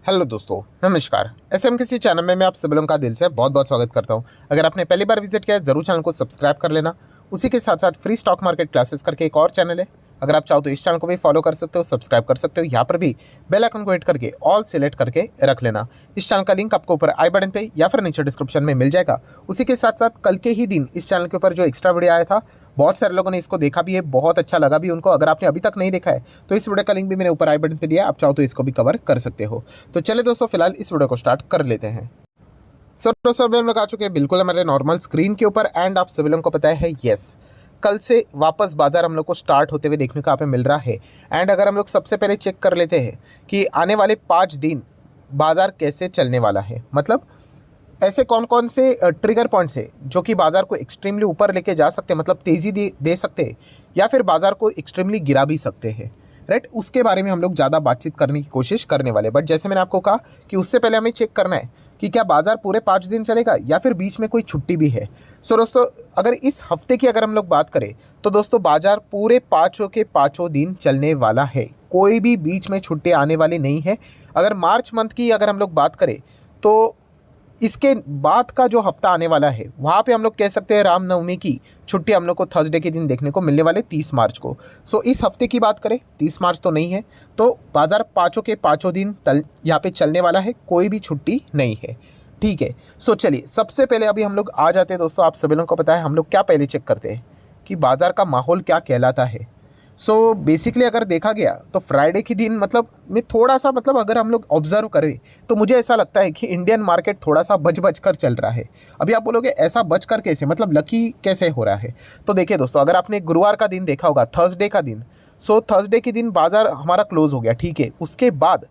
Hello दोस्तों, नमस्कार। SMKC channel में मैं आप सभी लोगों का दिल से बहुत बहुत स्वागत करता हूं। अगर आपने पहली बार विजिट किया है ज़रूर चैनल को सब्सक्राइब कर लेना। उसी के साथ साथ फ्री स्टॉक मार्केट क्लासेस करके एक और चैनल है, अगर आप चाहो तो इस चैनल को भी फॉलो कर सकते हो, सब्सक्राइब कर सकते हो। यहाँ पर भी बेल आइकन को हिट करके ऑल सेलेक्ट करके रख लेना। इस चैनल का लिंक आपको ऊपर आई बटन पे या फिर नीचे डिस्क्रिप्शन में मिल जाएगा। उसी के साथ साथ कल के ही दिन इस चैनल के ऊपर जो एक्स्ट्रा वीडियो आया था, बहुत सारे लोगों ने इसको देखा भी है, बहुत अच्छा लगा भी उनको। अगर आपने अभी तक नहीं देखा है तो इस वीडियो का लिंक भी मैंने ऊपर आई बटन पे दिया है, आप चाहो तो इसको भी कवर कर सकते हो। तो चले दोस्तों, फिलहाल इस वीडियो को स्टार्ट कर लेते हैं। दोस्तों अभी हम लोग आ चुके हैं बिल्कुल हमारे नॉर्मल स्क्रीन के ऊपर एंड आप सभी लोगों को पता है यस, कल से वापस बाजार हम लोग को स्टार्ट होते हुए देखने को यहाँ पे मिल रहा है। एंड अगर हम लोग सबसे पहले चेक कर लेते हैं कि आने वाले 5 दिन बाजार कैसे चलने वाला है, मतलब ऐसे कौन कौन से ट्रिगर पॉइंट्स है जो कि बाजार को एक्सट्रीमली ऊपर लेके जा सकते हैं, मतलब तेज़ी दे सकते हैं, या फिर बाजार को एक्सट्रीमली गिरा भी सकते हैं। राइट, उसके बारे में हम लोग ज़्यादा बातचीत करने की कोशिश करने वाले। बट जैसे मैंने आपको कहा कि उससे पहले हमें चेक करना है कि क्या बाजार पूरे 5 दिन चलेगा या फिर बीच में कोई छुट्टी भी है। सो दोस्तों, अगर इस हफ्ते की अगर हम लोग बात करें तो दोस्तों बाजार पूरे पाँचों के पाँचों दिन चलने वाला है, कोई भी बीच में छुट्टी आने वाली नहीं है। अगर मार्च मंथ की अगर हम लोग बात करें तो इसके बाद का जो हफ्ता आने वाला है वहाँ पे हम लोग कह सकते हैं रामनवमी की छुट्टी हम लोग को थर्सडे के दिन देखने को मिलने वाले 30 मार्च को। सो इस हफ्ते की बात करें 30 मार्च तो नहीं है, तो बाजार पाँचों के पाँचों दिन यहाँ पे चलने वाला है, कोई भी छुट्टी नहीं है। ठीक है, सो चलिए सबसे पहले अभी हम लोग आ जाते हैं दोस्तों। आप सभी लोगों को पता है हम लोग क्या पहले चेक करते हैं कि बाजार का माहौल क्या कहलाता है। सो बेसिकली अगर देखा गया तो फ्राइडे के दिन मतलब मैं थोड़ा सा मतलब अगर हम लोग ऑब्जर्व करें तो मुझे ऐसा लगता है कि इंडियन मार्केट थोड़ा सा बच कर चल रहा है। अभी आप बोलोगे ऐसा बच कर कैसे, मतलब लकी कैसे हो रहा है। तो देखिए दोस्तों, अगर आपने गुरुवार का दिन देखा होगा, थर्सडे का दिन, सो थर्सडे के दिन बाजार हमारा क्लोज हो गया। ठीक है, उसके बाद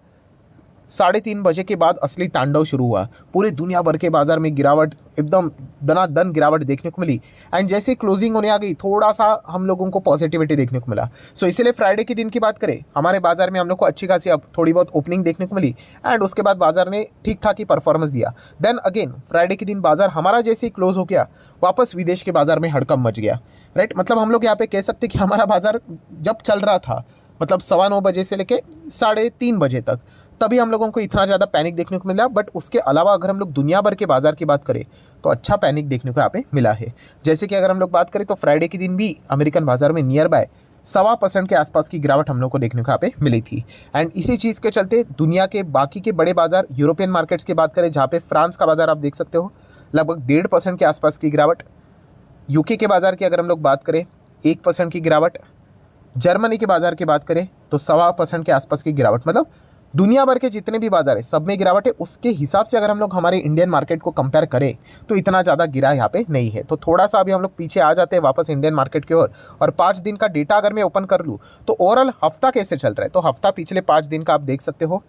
3:30 बजे के बाद असली तांडव शुरू हुआ। पूरे दुनिया भर के बाजार में गिरावट, एकदम दनादन गिरावट देखने को मिली। एंड जैसे क्लोजिंग होने आ गई थोड़ा सा हम लोगों को पॉजिटिविटी देखने को मिला। सो इसीलिए फ्राइडे के दिन की बात करें, हमारे बाजार में हम लोग को अच्छी खासी अब थोड़ी बहुत ओपनिंग देखने को मिली। एंड उसके बाद बाजार ने ठीक ठाक ही परफॉर्मेंस दिया। देन अगेन फ्राइडे के दिन बाजार हमारा जैसे ही क्लोज हो गया, वापस विदेश के बाजार में हड़कंप मच गया। राइट, मतलब हम लोग यहाँ पे कह सकते कि हमारा बाजार जब चल रहा था, मतलब 9:15 से लेके 3:30 बजे तक, तभी हम लोगों को इतना ज़्यादा पैनिक देखने को मिला। बट उसके अलावा अगर हम लोग दुनिया भर के बाजार की बात करें तो अच्छा पैनिक देखने को यहाँ पे मिला है। जैसे कि अगर हम लोग बात करें तो फ्राइडे के दिन भी अमेरिकन बाजार में नियर बाय 1.25% के आसपास की गिरावट हम लोग को देखने को यहाँ पे मिली थी। एंड इसी चीज़ के चलते दुनिया के बाकी के बड़े बाजार, यूरोपियन मार्केट्स की बात करें जहाँ पे फ्रांस का बाजार आप देख सकते हो लगभग 1.5% के आसपास की गिरावट, यूके के बाजार की अगर हम लोग बात करें 1% की गिरावट, जर्मनी के बाजार की बात करें तो 1.25% के आसपास की गिरावट, मतलब दुनिया भर के जितने भी बाजार है सब में गिरावट है। उसके हिसाब से अगर हम लोग हमारे इंडियन मार्केट को कंपेयर करें तो इतना ज़्यादा गिरा यहाँ पे नहीं है। तो थोड़ा सा अभी हम लोग पीछे आ जाते हैं वापस इंडियन मार्केट की ओर। और 5 दिन का डेटा अगर मैं ओपन कर लूँ तो ओवरऑल हफ्ता कैसे चल रहा है, तो हफ्ता पिछले 5 दिन का आप देख सकते हो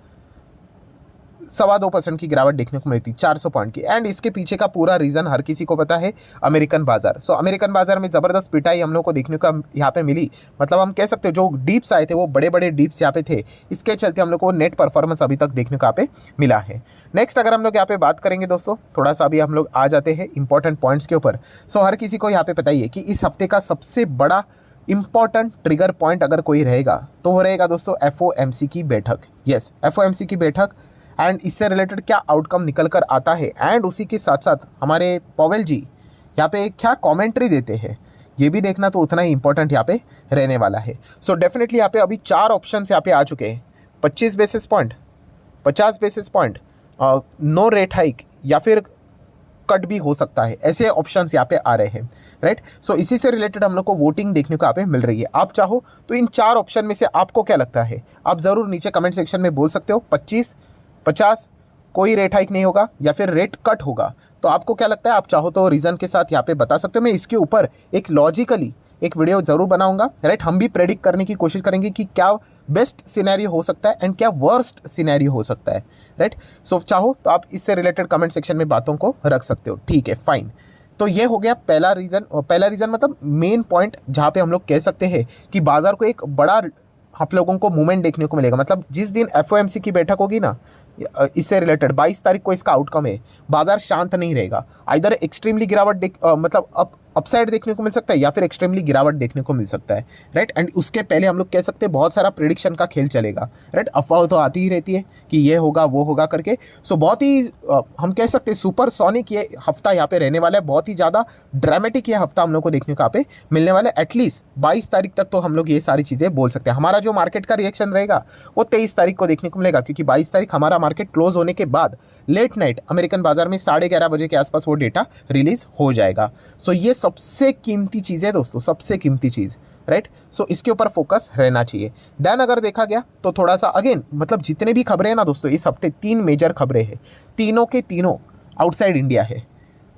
2.25% की गिरावट देखने को मिली थी, 400 पॉइंट की। एंड इसके पीछे का पूरा रीज़न हर किसी को पता है, अमेरिकन बाजार। सो अमेरिकन बाजार में ज़बरदस्त पिटाई हम लोग को देखने को यहाँ पे मिली। मतलब हम कह सकते हैं जो डीप्स आए थे वो बड़े बड़े डीप्स यहाँ पे थे, इसके चलते हम लोग को नेट परफॉर्मेंस अभी तक देखने को यहाँ पे मिला है। नेक्स्ट अगर हम लोग यहाँ पे बात करेंगे दोस्तों, थोड़ा सा अभी हम लोग आ जाते हैं इंपॉर्टेंट पॉइंट्स के ऊपर। सो हर किसी को यहाँ पे पता ही है कि इस हफ्ते का सबसे बड़ा इंपॉर्टेंट ट्रिगर पॉइंट अगर कोई रहेगा तो वो रहेगा दोस्तों FOMC की बैठक। यस, FOMC की बैठक। एंड इससे रिलेटेड क्या आउटकम निकल कर आता है, एंड उसी के साथ साथ हमारे पवेल जी यहाँ पे क्या कमेंट्री देते हैं, ये भी देखना तो उतना ही इंपॉर्टेंट यहाँ पे रहने वाला है। सो डेफिनेटली यहाँ पे अभी 4 ऑप्शन यहाँ पे आ चुके हैं, 25 basis point, 50 basis point, no rate hike या फिर कट भी हो सकता है, ऐसे ऑप्शंस यहाँ पे आ रहे हैं। राइट, सो इसी से रिलेटेड हम लोग को वोटिंग देखने को यहाँ पे मिल रही है। आप चाहो तो इन 4 ऑप्शन में से आपको क्या लगता है आप ज़रूर नीचे कमेंट सेक्शन में बोल सकते हो। 25, 50 कोई रेट हाइक नहीं होगा या फिर रेट कट होगा, तो आपको क्या लगता है आप चाहो तो रीज़न के साथ यहाँ पे बता सकते हो। मैं इसके ऊपर एक लॉजिकली एक वीडियो ज़रूर बनाऊंगा। राइट, हम भी प्रेडिक्ट करने की कोशिश करेंगे कि क्या बेस्ट सिनेरियो हो सकता है एंड क्या वर्स्ट सिनेरियो हो सकता है। राइट, सो चाहो तो आप इससे रिलेटेड कमेंट सेक्शन में बातों को रख सकते हो। ठीक है, फाइन। तो ये हो गया पहला रीज़न मतलब मेन पॉइंट जहाँ पे हम लोग कह सकते हैं कि बाजार को एक बड़ा आप लोगों को मूवमेंट देखने को मिलेगा। मतलब जिस दिन FOMC की बैठक होगी ना, इससे रिलेटेड 22 तारीख को इसका आउटकम है, बाजार शांत नहीं रहेगा। इधर एक्सट्रीमली गिरावट मतलब अप अपसाइड देखने को मिल सकता है या फिर एक्सट्रीमली गिरावट देखने को मिल सकता है, राइट। एंड उसके पहले हम लोग कह सकते हैं बहुत सारा प्रिडिक्शन का खेल चलेगा, राइट। अफवाह तो आती ही रहती है कि ये होगा वो होगा करके। सो बहुत ही हम कह सकते हैं सुपरसोनिक ये हफ्ता यहाँ पे रहने वाला है, बहुत ही ज़्यादा ड्रामेटिक ये हफ्ता हम लोग को देखने को यहाँ पे मिलने वाला है। एटलीस्ट 22 तारीख तक तो हम लोग ये सारी चीज़ें बोल सकते हैं। हमारा जो मार्केट का रिएक्शन रहेगा वो 23 तारीख को देखने को मिलेगा, क्योंकि 22 तारीख हमारा मार्केट क्लोज होने के बाद लेट नाइट अमेरिकन बाजार में 11:30 बजे के आसपास वो डेटा रिलीज हो जाएगा। सो ये सबसे कीमती चीज़ है दोस्तों, सबसे कीमती चीज़, राइट। सो इसके ऊपर फोकस रहना चाहिए। देन अगर देखा गया तो थोड़ा सा अगेन मतलब जितने भी खबरें हैं ना दोस्तों, इस हफ्ते 3 मेजर खबरें हैं, तीनों के तीनों आउटसाइड इंडिया है।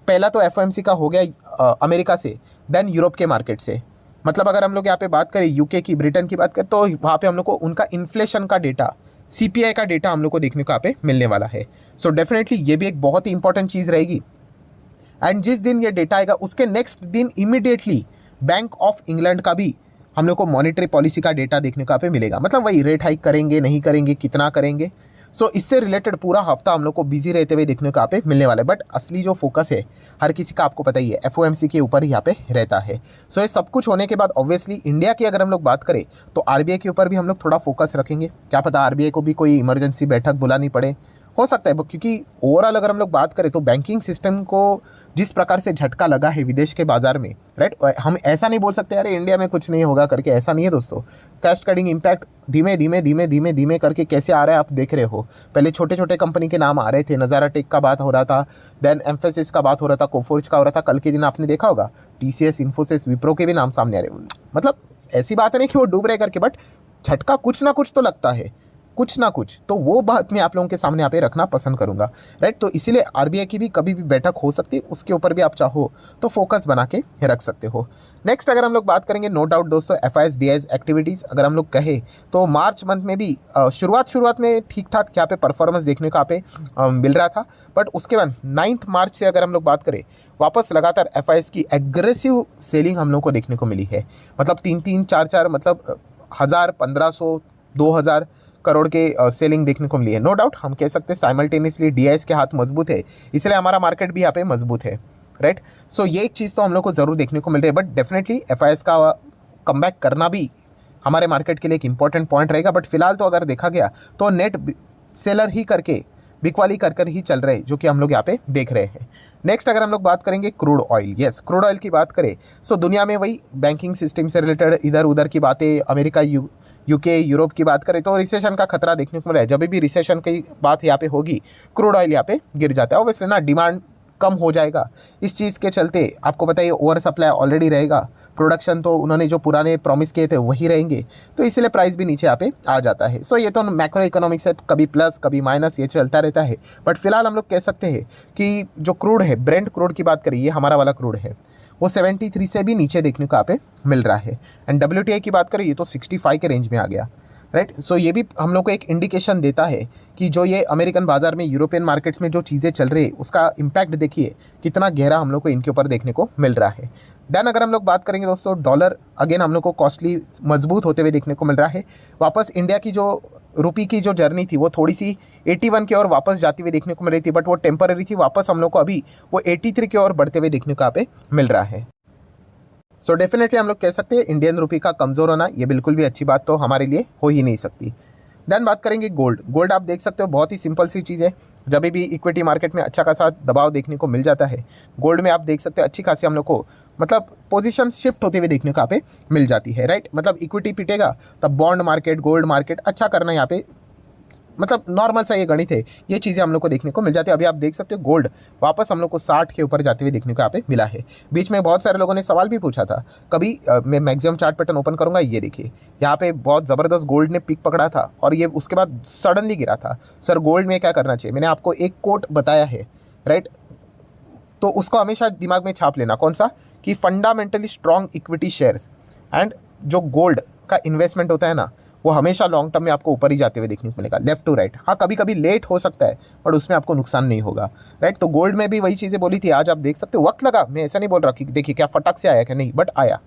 पहला तो एफओएमसी का हो गया अमेरिका से, देन यूरोप के मार्केट से। मतलब अगर हम लोग यहाँ पे बात करें यूके की, ब्रिटेन की बात करें, तो वहाँ पे हम लोग को उनका इन्फ्लेशन का डेटा, सीपीआई का डेटा हम लोग को देखने को यहाँ पे मिलने वाला है। सो डेफिनेटली ये भी एक बहुत ही इंपॉर्टेंट चीज़ रहेगी। एंड जिस दिन ये डेटा आएगा उसके नेक्स्ट दिन इमीडिएटली बैंक ऑफ इंग्लैंड का भी हम लोग को मॉनेटरी पॉलिसी का डेटा देखने को यहाँ पे मिलेगा। मतलब वही रेट हाइक करेंगे नहीं करेंगे, कितना करेंगे। सो इससे रिलेटेड पूरा हफ्ता हम लोग को बिजी रहते हुए देखने को यहाँ पे मिलने वाला है। बट असली जो फोकस है हर किसी का आपको पता ही है एफओएमसी के ऊपर ही यहाँ पे रहता है। सो ये सब कुछ होने के बाद ऑब्वियसली इंडिया की अगर हम लोग बात करें तो आरबीआई के ऊपर भी हम लोग थोड़ा फोकस रखेंगे। क्या पता आरबीआई को भी कोई इमरजेंसी बैठक बुलानी पड़े, हो सकता है, क्योंकि ओवरऑल अगर हम लोग बात करें तो बैंकिंग सिस्टम को जिस प्रकार से झटका लगा है विदेश के बाजार में, राइट। हम ऐसा नहीं बोल सकते अरे इंडिया में कुछ नहीं होगा करके, ऐसा नहीं है दोस्तों। कैस्केडिंग इम्पैक्ट धीमे धीमे धीमे धीमे धीमे करके कैसे आ रहा है आप देख रहे हो। पहले छोटे छोटे कंपनी के नाम आ रहे थे, नज़ारा टेक का बात हो रहा था, देन एम्फेसिस का बात हो रहा था, कोफोर्ज का हो रहा था। कल के दिन आपने देखा होगा टीसीएस, इन्फोसिस, विप्रो के भी नाम सामने आ रहे। मतलब ऐसी बात नहीं कि वो डूब रहे करके, बट झटका कुछ ना कुछ तो लगता है, कुछ ना कुछ। तो वो बात मैं आप लोगों के सामने यहाँ पे रखना पसंद करूंगा, राइट। तो इसीलिए आरबीआई की भी कभी भी बैठक हो सकती है, उसके ऊपर भी आप चाहो तो फोकस बना के रख सकते हो। नेक्स्ट अगर हम लोग बात करेंगे नो डाउट दोस्तों एफआईएस डीआईएस एक्टिविटीज़ अगर हम लोग कहें तो मार्च मंथ में भी शुरुआत में ठीक ठाक यहाँ पे परफॉर्मेंस देखने को यहाँ पे मिल रहा था। बट उसके बाद 9 मार्च से अगर हम लोग बात करें वापस लगातार एफआईएस की एग्रेसिव सेलिंग हम लोग को देखने को मिली है। मतलब 3-3, 4-4 मतलब 1000, 1500, 2000 करोड़ के सेलिंग देखने को मिली है। नो डाउट हम कह सकते हैं साइमल्टेनियसली डीआईएस के हाथ मजबूत है, इसलिए हमारा मार्केट भी यहाँ पे मजबूत है, राइट। सो ये एक चीज़ तो हम लोग को ज़रूर देखने को मिल रही है। बट डेफिनेटली एफआईएस का कमबैक करना भी हमारे मार्केट के लिए एक इंपॉर्टेंट पॉइंट रहेगा। बट फिलहाल तो अगर देखा गया तो नेट सेलर ही करके बिकवाली कर ही चल रहे हैं, जो कि हम लोग यहाँ पे देख रहे हैं। नेक्स्ट अगर हम लोग बात करेंगे crude oil, yes crude oil की बात करें सो दुनिया में वही बैंकिंग सिस्टम से रिलेटेड इधर उधर की बातें, अमेरिका यूके यूरोप की बात करें तो रिसेशन का खतरा देखने को मिला है। जब भी रिसेशन की बात यहाँ पे होगी क्रूड ऑयल यहाँ पे गिर जाता है। ऑब्वियसली ना डिमांड कम हो जाएगा, इस चीज़ के चलते आपको पता है ओवर सप्लाई ऑलरेडी रहेगा, प्रोडक्शन तो उन्होंने जो पुराने प्रॉमिस किए थे वही रहेंगे, तो इसीलिए प्राइस भी नीचे यहाँ पे आ जाता है। सो ये तो मैक्रो इकोनॉमिक्स है, कभी प्लस कभी माइनस ये चलता रहता है। बट फिलहाल हम लोग कह सकते हैं कि जो क्रूड है, ब्रेंट क्रूड की बात करिए, हमारा वाला क्रूड है वो 73 से भी नीचे देखने को यहाँ पे मिल रहा है। एंड WTI की बात करें ये तो 65 के रेंज में आ गया, राइट। सो ये भी हम लोग को एक इंडिकेशन देता है कि जो ये अमेरिकन बाजार में, यूरोपियन मार्केट्स में जो चीज़ें चल रही है उसका इम्पैक्ट देखिए कितना गहरा हम लोग को इनके ऊपर देखने को मिल रहा है। देन अगर हम लोग बात करेंगे दोस्तों डॉलर, अगेन हम लोग को कॉस्टली मजबूत होते हुए देखने को मिल रहा है। वापस इंडिया की जो रुपी की जो जर्नी थी वो थोड़ी सी 81 की ओर वापस जाती हुई देखने को मिल रही थी, बट वो टेम्पररी थी। वापस हम लोग को अभी वो 83 की ओर बढ़ते हुए देखने को यहाँ पे मिल रहा है। सो डेफिनेटली हम लोग कह सकते हैं इंडियन रुपी का कमज़ोर होना ये बिल्कुल भी अच्छी बात तो हमारे लिए हो ही नहीं सकती। देन बात करेंगे गोल्ड आप देख सकते हो बहुत ही सिंपल सी चीज़ है। जब भी इक्विटी मार्केट में अच्छा खासा दबाव देखने को मिल जाता है, गोल्ड में आप देख सकते हो अच्छी खासी हम लोग को मतलब पोजीशन शिफ्ट होते हुए देखने को यहाँ पे मिल जाती है, राइट। मतलब इक्विटी पिटेगा तब बॉन्ड मार्केट, गोल्ड मार्केट अच्छा करना यहाँ पे मतलब नॉर्मल सा ये गणित है, ये चीज़ें हम लोग को देखने को मिल जाती है। अभी आप देख सकते हो गोल्ड वापस हम लोग को 60 के ऊपर जाते हुए देखने को यहाँ पे मिला है। बीच में बहुत सारे लोगों ने सवाल भी पूछा था कभी मैं मैक्सिमम चार्ट पैटर्न ओपन करूँगा, ये देखिए यहाँ पे बहुत ज़बरदस्त गोल्ड ने पिक पकड़ा था और ये उसके बाद सडनली गिरा था। सर गोल्ड में क्या करना चाहिए, मैंने आपको एक कोट बताया है, राइट। तो उसको हमेशा दिमाग में छाप लेना, कौन सा, कि fundamentally strong equity shares and जो गोल्ड का इन्वेस्टमेंट होता है ना वो हमेशा लॉन्ग टर्म में आपको ऊपर ही जाते हुए देखने को मिलेगा, लेफ्ट टू राइट। हाँ कभी कभी लेट हो सकता है बट उसमें आपको नुकसान नहीं होगा, राइट। तो गोल्ड में भी वही चीज़ें बोली थी, आज आप देख सकते हो वक्त लगा, मैं ऐसा नहीं बोल रहा कि देखिए क्या फटक से आया क्या, नहीं, बट आया,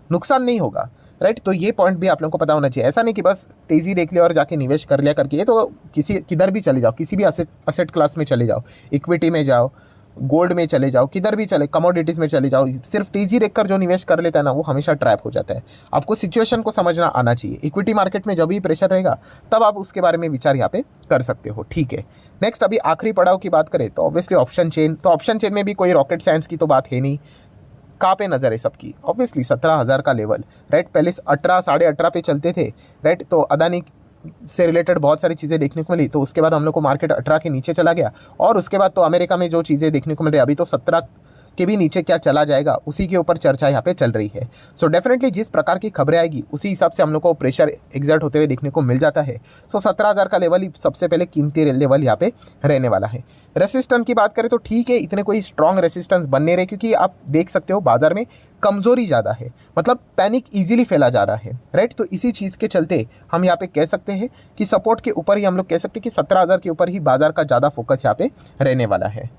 नुकसान नहीं होगा, राइट। तो ये पॉइंट भी आप लोगों को पता होना चाहिए। ऐसा नहीं कि बस तेज़ी देख लिया और जाके निवेश कर लिया करके, ये तो किधर भी चले जाओ, किसी भी असेट क्लास में चले जाओ, इक्विटी में जाओ, गोल्ड में चले जाओ, किधर भी चले, कमोडिटीज़ में चले जाओ, सिर्फ तेज़ी देखकर जो निवेश कर लेता है ना वो हमेशा ट्रैप हो जाता है। आपको सिचुएशन को समझना आना चाहिए। इक्विटी मार्केट में जब भी प्रेशर रहेगा तब आप उसके बारे में विचार यहाँ पे कर सकते हो, ठीक है। नेक्स्ट अभी आखिरी पड़ाव की बात करें तो ऑब्वियसली ऑप्शन चेन। तो ऑप्शन चेन में भी कोई रॉकेट साइंस की तो बात है नहीं। कहाँ पे नज़र है सबकी? ऑब्वियसली 17,000 का लेवल, राइट। पहले 18 साढ़े 18 पे चलते थे, राइट। तो अदानी से रिलेटेड बहुत सारी चीज़ें देखने को मिली, तो उसके बाद हम लोग को मार्केट 18 के नीचे चला गया, और उसके बाद तो अमेरिका में जो चीज़ें देखने को मिल रही है अभी तो 17 के भी नीचे क्या चला जाएगा उसी के ऊपर चर्चा यहाँ पे चल रही है। सो डेफिनेटली जिस प्रकार की खबरें आएगी उसी हिसाब से हम लोग को प्रेशर एग्जर्ट होते हुए देखने को मिल जाता है। सो 17,000 का लेवल ही सबसे पहले कीमती लेवल यहाँ पे रहने वाला है। रेसिस्टेंस की बात करें तो ठीक है, इतने कोई स्ट्रॉन्ग रेसिस्टेंस बन नहीं रहे, क्योंकि आप देख सकते हो बाजार में कमजोरी ज़्यादा है, मतलब पैनिक इजीली फैला जा रहा है, राइट। तो इसी चीज़ के चलते हम यहाँ पे कह सकते हैं कि सपोर्ट के ऊपर ही हम लोग कह सकते हैं कि 17,000 के ऊपर ही बाजार का ज़्यादा फोकस यहाँ पे रहने वाला है।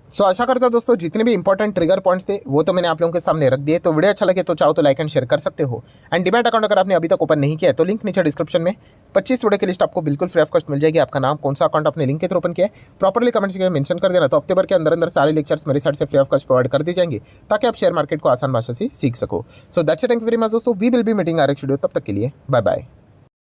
सो आशा करता हूं दोस्तों जितने भी इंपॉर्टेंट ट्रिगर पॉइंट्स थे वो तो मैंने आप लोगों के सामने रख दिए। तो वीडियो अच्छा लगे तो चाहो तो लाइक एंड शेयर कर सकते हो। एंड डिमैट अकाउंट अगर आपने अभी तक ओपन नहीं किया है तो लिंक नीचे डिस्क्रिप्शन में 25 वीडियो की लिस्ट आपको बिल्कुल फ्री ऑफ कॉस्ट मिल जाएगी। आपका नाम, कौन सा अकाउंट आपने लिंक के थ्रू ओपन किया है, प्रॉपर्ली कमेंट्स में मेंशन कर देना। तो हफ्ते भर के अंदर अंदर सारे लेक्चर्स मेरे साइड से फ्री ऑफ कॉस्ट प्रोवाइड कर दिए जाएंगे ताकि आप शेयर मार्केट को आसान भाषा से सीख सको। So that's it, thank you very much दोस्तों। We will be meeting our एक वीडियो, तब तक के लिए बाय बाय।